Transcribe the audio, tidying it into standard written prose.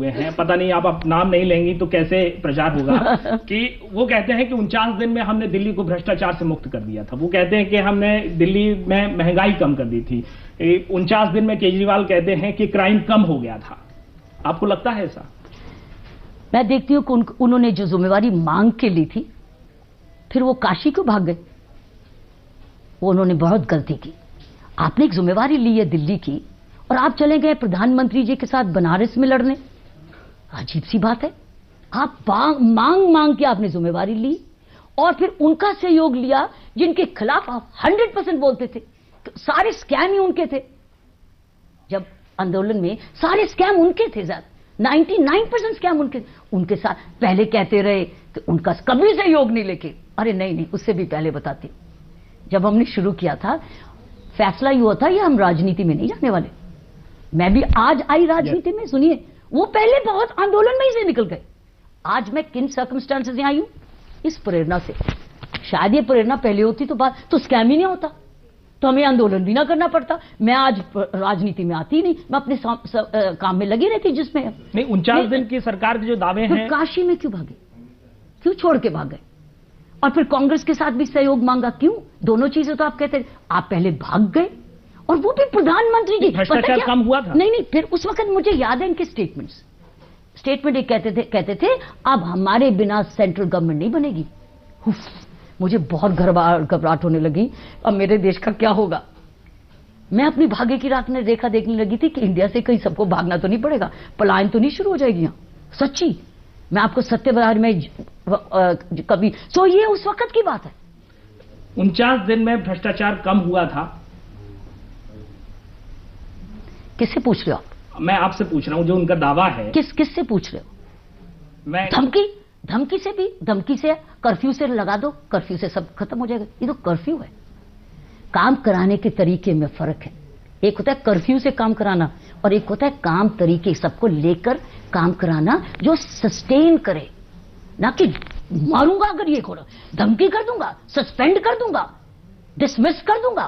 हुए हैं, पता नहीं आप नाम नहीं लेंगी तो कैसे प्रचार होगा कि वो कहते हैं कि 49 दिन में हमने दिल्ली को भ्रष्टाचार से मुक्त कर दिया था। वो कहते हैं कि हमने दिल्ली में महंगाई कम कर दी थी। 49 दिन में केजरीवाल कहते हैं कि क्राइम कम हो गया था। आपको लगता है ऐसा? मैं देखती हूं कि उन्होंने जो जिम्मेवारी मांग के ली थी, फिर वो काशी क्यों भाग गए? वो उन्होंने बहुत गलती की। आपने एक जिम्मेवारी ली है दिल्ली की और आप चले गए प्रधानमंत्री जी के साथ बनारस में लड़ने। अजीब सी बात है। आप मांग के आपने जिम्मेवारी ली और फिर उनका सहयोग लिया जिनके खिलाफ आप 100% बोलते थे। सारे स्कैम ही उनके थे। जब आंदोलन में सारे स्कैम उनके थे, 99% स्कैम उनके साथ। पहले कहते रहे कि उनका कभी सहयोग नहीं, लेके अरे नहीं, उससे भी पहले बताती हूं। जब हमने शुरू किया था, फैसला ही हुआ था ये हम राजनीति में नहीं जाने वाले। मैं भी आज आई राजनीति में, सुनिए, वो पहले बहुत आंदोलन में ही से निकल गए। आज मैं किन सर्कमस्टांसेस से आई हूं? इस प्रेरणा से। शायद ये प्रेरणा पहले होती तो स्कैम ही नहीं होता, तो हमें आंदोलन भी ना करना पड़ता। मैं आज राजनीति में आती नहीं, मैं अपने काम में लगी रहती। जिसमें नहीं, 49 दिन की सरकार के जो दावे हैं। काशी में क्यों भागे? क्यों छोड़ के भाग गए? और फिर कांग्रेस के साथ भी सहयोग मांगा, क्यों? दोनों चीजें तो आप कहते, आप पहले भाग गए और वो भी प्रधानमंत्री जी। भ्रष्टाचार कम हुआ था? नहीं, फिर उस वक्त मुझे याद है इनके स्टेटमेंट एक कहते थे अब हमारे बिना सेंट्रल गवर्नमेंट नहीं बनेगी। मुझे बहुत घबराहट होने लगी, अब मेरे देश का क्या होगा। मैं अपनी भाग्य की रेखा देखने लगी थी कि इंडिया से कहीं सबको भागना तो नहीं पड़ेगा, पलायन तो नहीं शुरू हो जाएगी यहां। सच्ची, मैं आपको सत्य बाजार में कभी तो ये उस वक्त की बात है। 49 दिन में भ्रष्टाचार कम हुआ था। किससे पूछ रहे हो आप? मैं आपसे पूछ रहा हूं, जो उनका दावा है। किससे पूछ रहे हो? मैं धमकी से कर्फ्यू से लगा दो, कर्फ्यू से सब खत्म हो जाएगा। ये तो कर्फ्यू है। काम कराने के तरीके में फर्क है। एक होता है कर्फ्यू से काम कराना और एक होता है काम तरीके, सबको लेकर काम कराना जो सस्टेन करे, ना कि मारूंगा अगर ये खोलो, धमकी कर दूंगा, सस्पेंड कर दूंगा, डिसमिस कर दूंगा।